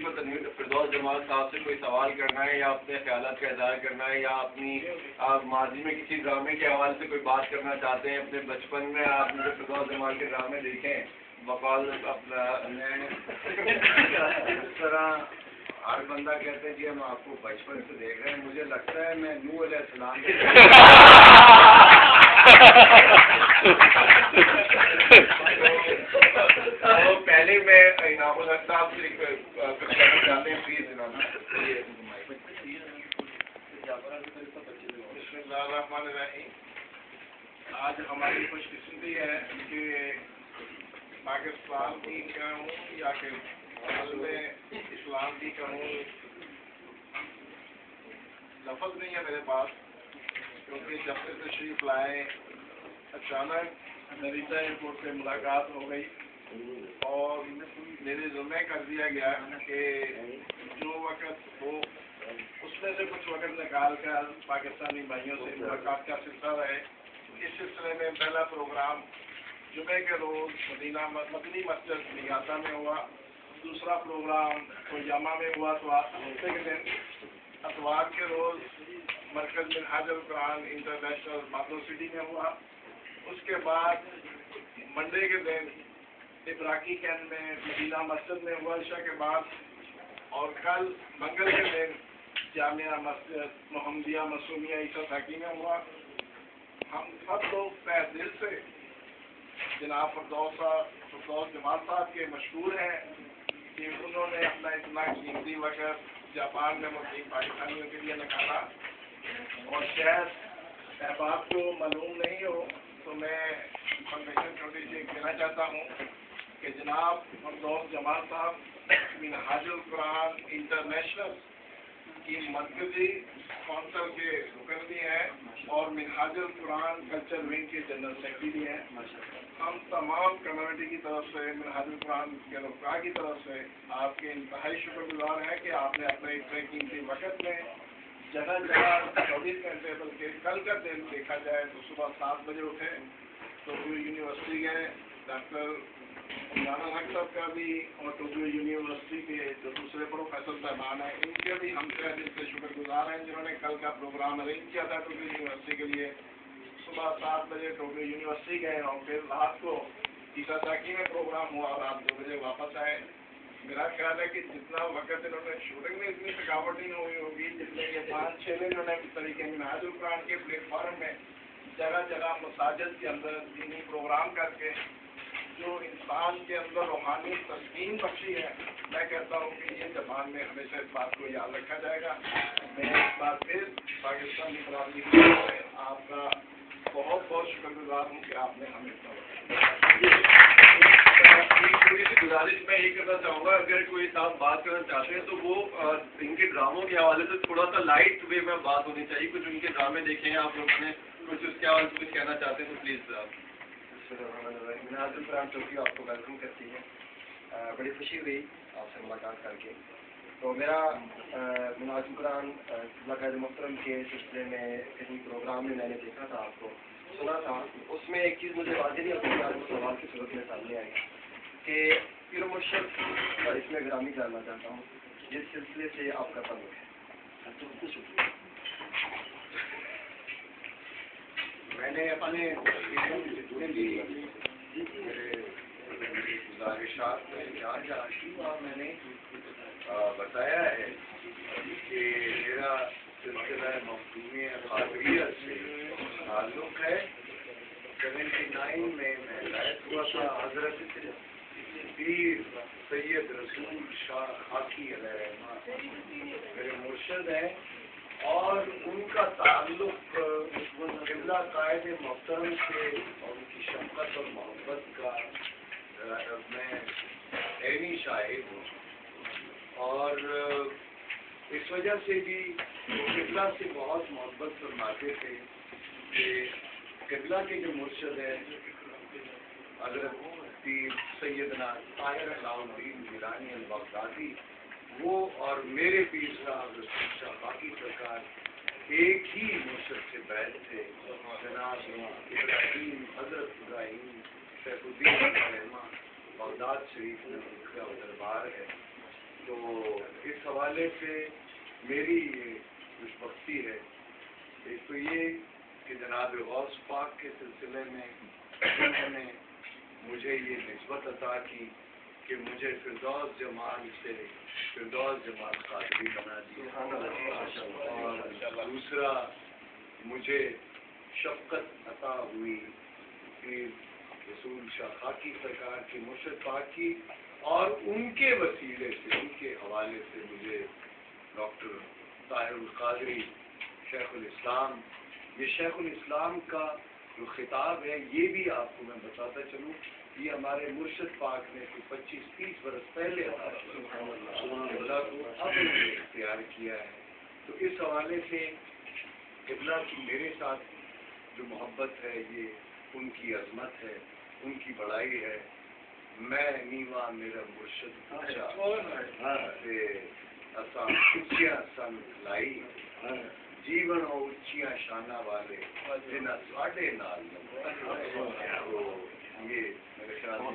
کو تنویر فردوس جمال صاحب سے کوئی سوال کرنا ہے یا اپنے خیالات کا اظہار کرنا ہے یا اپنی ماضی میں کسی ڈرامے کے حوالے سے کوئی بات کرنا چاہتے ہیں، اپنے بچپن میں آپ مجھے فردوس جمال کے ڈرامے دیکھیں بقول اپنا اس طرح ہر بندہ کہتے ہیں کہ ہم آپ کو بچپن سے دیکھ رہے ہیں، مجھے لگتا ہے میں نوح علیہ السلام پہلے میں انعام الحق صاحب سے کہنا چاہتے ہیں پلیز انعام۔ بسم اللہ الرحمن الرحیم۔ آج ہماری خوش قسمتی ہے کہ پاکستان کی کہوں یا کہ عالم اسلام کی کہوں، لفظ نہیں ہے میرے پاس، کیونکہ جب سے تشریف لائے اچانک نریتا ایئرپورٹ سے ملاقات ہو گئی اور میرے ذمہ کر دیا گیا کہ جو وقت ہو اس میں سے کچھ وقت نکال کر پاکستانی بھائیوں سے ملاقات کا سلسلہ رہے۔ اس سلسلے میں پہلا پروگرام جمعے کے روز مدنی مسجد نگاتا میں ہوا، دوسرا پروگرام جامع میں ہوا تو ہفتے کے دن اتوار کے روز مرکز منہاج القرآن انٹرنیشنل بادل سٹی میں ہوا، اس کے بعد منڈے کے دن ابراکی کیمپ میں مدینہ مسجد میں ہوا عشاء کے بعد، اور کل منگل کے دن جامعہ مسجد محمدیہ معصومیہ عیسیٰ ساکی میں ہوا۔ ہم سب لوگ تہ دل سے جناب فردوس جمال صاحب کے مشہور ہیں کہ انہوں نے اپنا اتنا قیمتی وقت جاپان میں مقیم پاکستانیوں کے لیے نکالا، اور شاید احباب کو معلوم نہیں ہو تو میں انفارمیشن چھوٹی سی کہنا چاہتا ہوں کہ جناب فردوس جمال صاحب منہاج القرآن انٹرنیشنل کی مرکزی کونسل کے رکن بھی ہیں اور منہاج القرآن کلچر ونگ کے جنرل سیکرٹری بھی ہیں۔ ہم تمام کمیونٹی کی طرف سے منہاج القرآن کے رفقا کی طرف سے آپ کے انتہائی شکر گزار ہیں کہ آپ نے اپنے اتنے قیمتی وقت میں جگہ جگہ 24 گھنٹے بلکہ کل کا دن دیکھا جائے تو صبح 7 بجے اٹھے ٹوکیو یونیورسٹی گئے، ڈاکٹر عمران الحق صاحب کا بھی اور ٹوکیو یونیورسٹی کے جو دوسرے پروفیسر صاحبان ہیں ان کے بھی ہم سے دل سے شکر گزار ہیں جنہوں نے کل کا پروگرام ارینج کیا تھا ٹوکیو یونیورسٹی کے لیے۔ صبح 7 بجے ٹوکیو یونیورسٹی گئے اور پھر رات کو عیسیٰ ساکی میں پروگرام ہوا، رات 2 بجے واپس آئے۔ میرا خیال ہے کہ جتنا وقت انہوں نے شوٹنگ میں اتنی تھکاوٹ نہیں ہوئی ہوگی جتنے یہ 5-6 دن انہوں نے اس طریقے منہاج القرآن کے پلیٹ فارم میں جگہ جگہ مساجد کے اندر دینی پروگرام کر کے جو انسان کے اندر روحانی تسکین بخشی ہے، میں کہتا ہوں کہ یہ زبان میں ہمیشہ اس بات کو یاد رکھا جائے گا۔ میں اس بار پھر پاکستانی برادری کی طرف سے آپ کا بہت بہت شکر گزار ہوں کہ آپ نے ہمیں تھوڑی سی گزارش میں یہ کرنا چاہوں گا، اگر کوئی صاحب بات کرنا چاہتے ہیں تو وہ ان کے ڈراموں کے حوالے سے تھوڑا سا لائٹ وے میں بات ہونی چاہیے۔ کچھ ان کے ڈرامے دیکھے ہیں آپ لوگوں نے، کچھ اس کے حوالے سے کچھ کہنا چاہتے ہیں تو پلیز آپ۔ منہاج القرآن ٹوکیو آپ کو ویلکم کرتی ہے، بڑی خوشی ہوئی آپ سے ملاقات کر کے۔ تو میرا منہاج القرآن قائد محترم کے سلسلے میں کہیں پروگرام میں نے دیکھا تھا، آپ کو سنا تھا، اس میں ایک چیز مجھے واضح نہیں ہوتی، آپ کو سوال کی صورت میں سامنے آئی کہ پیر و مرشد کا اس میں گرامی جاننا چاہتا ہوں جس سلسلے سے آپ کا تعلق ہے۔ میں نے اپنے جتنے بھی میرے گزارشات میں جہاں میں نے بتایا ہے کہ میرا سلسلہ مخدوم قادریت سے تعلق ہے۔ 79 میں لائق ہوا تھا، حضرت پیر سید رسول شاہ خاکی علیہ رحمہ میرے مرشد ہیں، اور ان کا تعلق قبلہ قائد محترم سے اور ان کی شفقت اور محبت کا میں عینی شاہد ہوں، اور اس وجہ سے بھی قبلہ سے بہت محبت فرماتے تھے کہ قبلہ کے جو مرشد ہیں حضرت پیر سیدنا طاہر علاء الدین گیلانی البغدادی، وہ اور میرے پیر صاحب رسول شاہ باقی سرکار ایک ہی مرشد سے بیعت تھے، جناب ابراہیم حضرت ابراہیم سیف الدین رحمہ بغداد شریف میں ان کا دربار ہے۔ تو اس حوالے سے میری خوشبختی ہے، ایک تو یہ کہ جناب غوث پاک کے سلسلے میں انہوں نے مجھے یہ نسبت عطا کی کہ مجھے فردوس جمال سے فردوس جمال قادری بنا دیا، اور دوسرا مجھے شفقت عطا ہوئی کہ رسول شاہ خاکی سرکار کی مرشد پاک کی، اور ان کے وسیلے سے ان کے حوالے سے مجھے ڈاکٹر طاہر القادری شیخ الاسلام، یہ شیخ الاسلام کا جو خطاب ہے یہ بھی آپ کو میں بتاتا چلوں، یہ ہمارے مرشد پاک نے 25-30 برس پہلے قبلہ کو اب اختیار کیا ہے۔ تو اس حوالے سے قبلہ کی میرے ساتھ جو محبت ہے یہ ان کی عظمت ہے، ان کی بڑائی ہے۔ میں نیوا میرا مرشد اساں اچیاں سن لائی، جیون ہو اچیاں شانہ والے جنہ ساڈے نال تو یہ میرے خیال میں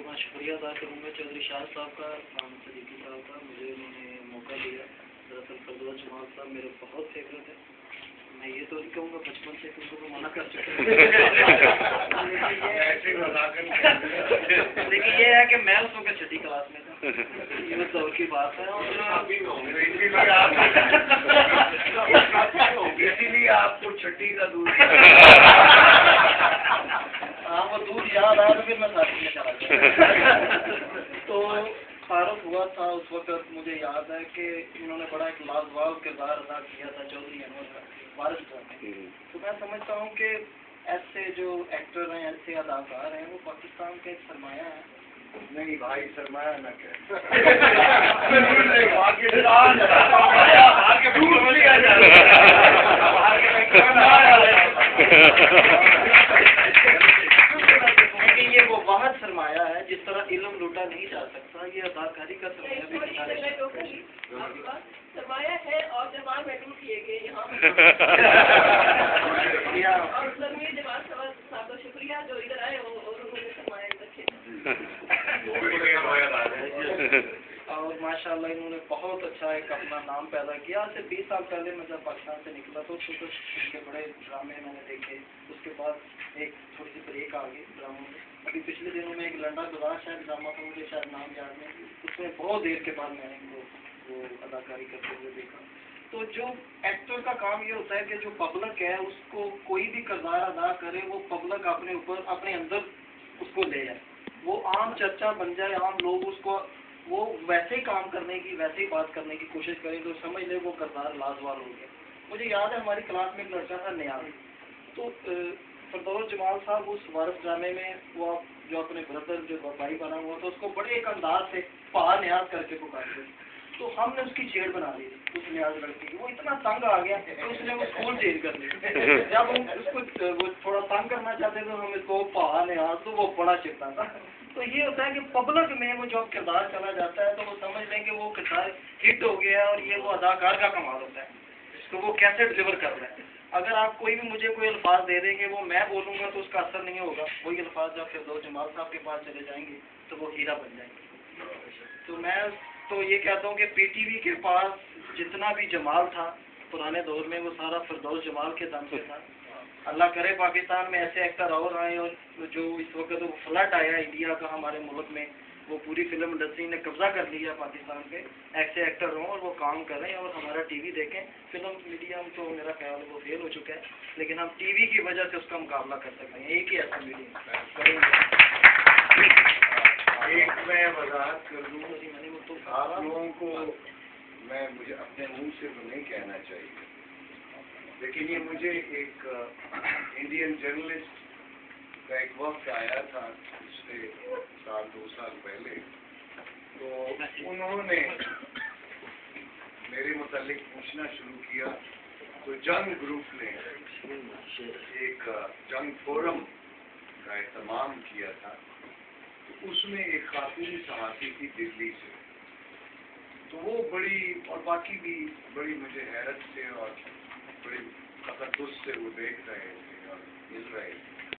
میں شکریہ ادا کروں گا چودھری شاہ صاحب کا، محمد صدیقی صاحب کا، مجھے انہوں نے موقع دیا۔ دراصل فردوس جمال صاحب میرے بہت فیوریٹ ہیں، میں یہ تو نہیں کہوں گا بچپن سے کیونکہ وہ منع کر چکے لیکن یہ ہے کہ میں اس وقت چھٹی کلاس میں تھا، یہ اس دور کی بات ہے، اسی لیے آپ کو چھٹی کا دودھ ہاں وہ دودھ یاد آیا تو پھر میں ساتھ میں چلا گیا۔ تو تعارف ہوا تھا اس وقت، مجھے یاد ہے کہ انہوں نے بڑا ایک لاجواب کردار ادا کیا تھا چودھری انور کا وارث ڈرامے۔ تو میں سمجھتا ہوں کہ ایسے جو ایکٹر ہیں، ایسے اداکار ہیں، وہ پاکستان کا ایک سرمایہ ہے۔ نہیں بھائی سرمایہ نہ کہ یہ وہ واحد سرمایہ ہے، جس طرح علم لوٹا نہیں جا سکتا، یہ اداکاری کا سرمایہ بھی سرمایہ ہے اور جوان میں لوٹ لیے گئے یہاں اور ضروری جوان صاحب کا شکریہ جو ادھر آئے اور انہوں نے سرمایہ رکھے اور ماشاء اللہ انہوں نے بہت اچھا ایک اپنا نام پیدا کیا۔ آج سے 20 سال پہلے میں جب پاکستان سے نکلا تو ان کے بڑے ڈرامے میں نے دیکھے، اس کے بعد ایک تھوڑی سی بریک آ گئی ڈراموں میں۔ ابھی پچھلے دنوں میں ایک لنڈا گزار شاید ڈرامہ تھا، مجھے شاید نام یاد نہیں، اس میں بہت دیر کے بعد میں نے ان کو وہ اداکاری کرتے ہوئے دیکھا۔ تو جو ایکٹر کا کام یہ ہوتا ہے کہ جو پبلک ہے اس کو کوئی بھی کردار ادا کرے، وہ پبلک اپنے اوپر اپنے اندر اس کو لے جائے، وہ عام چرچا بن جائے، عام لوگ اس کو وہ ویسے ہی کام کرنے کی، ویسے ہی بات کرنے کی کوشش کریں تو سمجھ لے وہ کردار لازوال ہو گیا۔ مجھے یاد ہے ہماری کلاس میں ایک لڑکا تھا نیاز، تو فردوس جمال صاحب اس وارث ڈرامے میں وہ جو اپنے بردر جو بھائی بنا ہوا تھا اس کو بڑے ایک انداز سے پا نیاز کر کے پکارتے، تو ہم نے اس کی چھیڑ بنا لی اس نیاز لڑکی کی، وہ اتنا تنگ آ گیا تو اس نے وہ اسکول چینج کر لیا۔ جب ہم اس کو وہ تھوڑا تنگ کرنا چاہتے تو ہم اس کو پا نیاز، تو وہ بڑا چڑھتا تھا۔ تو یہ ہوتا ہے کہ پبلک میں وہ جو کردار چلا جاتا ہے تو وہ سمجھ لیں کہ وہ کردار ہٹ ہو گیا، اور یہ وہ اداکار کا کمال ہوتا ہے تو وہ کیسے ڈلیور کر رہا ہے۔ اگر آپ کوئی بھی مجھے کوئی الفاظ دے دیں گے وہ میں بولوں گا تو اس کا اثر نہیں ہوگا، وہی الفاظ جب فردوس جمال صاحب کے پاس چلے جائیں گے تو وہ ہیرا بن جائیں گے۔ تو میں تو یہ کہتا ہوں کہ پی ٹی وی کے پاس جتنا بھی جمال تھا پرانے دور میں وہ سارا فردوس جمال کے دم سے تھا۔ اللہ کرے پاکستان میں ایسے ایکٹر اور آئے، اور جو اس وقت وہ فلٹ آیا انڈیا کا ہمارے ملک میں، وہ پوری فلم انڈسٹری نے قبضہ کر لیا پاکستان پہ، ایسے ایکٹر ہوں اور وہ کام کریں اور ہمارا ٹی وی دیکھیں۔ فلم میڈیم تو میرا خیال ہے وہ فیل ہو چکا ہے، لیکن ہم ٹی وی کی وجہ سے اس کا مقابلہ کر سکتے ہیں، ایک ہی ایسا میڈیم کریں گے۔ ایک میں وضاحت کر دوں، آپ لوگوں کو مجھے اپنے منہ سے تو نہیں کہنا چاہیے، لیکن یہ مجھے ایک انڈین جرنلسٹ کا ایک وقت آیا تھا اس سے 1-2 سال پہلے، تو انہوں نے میرے متعلق پوچھنا شروع کیا، تو جنگ گروپ نے ایک جنگ فورم کا اہتمام کیا تھا، تو اس میں ایک خاتون صحافی تھی دلی سے، تو وہ بڑی اور باقی بھی بڑی مجھے حیرت سے اور بڑی تقدس سے وہ دیکھ رہے تھے Israel.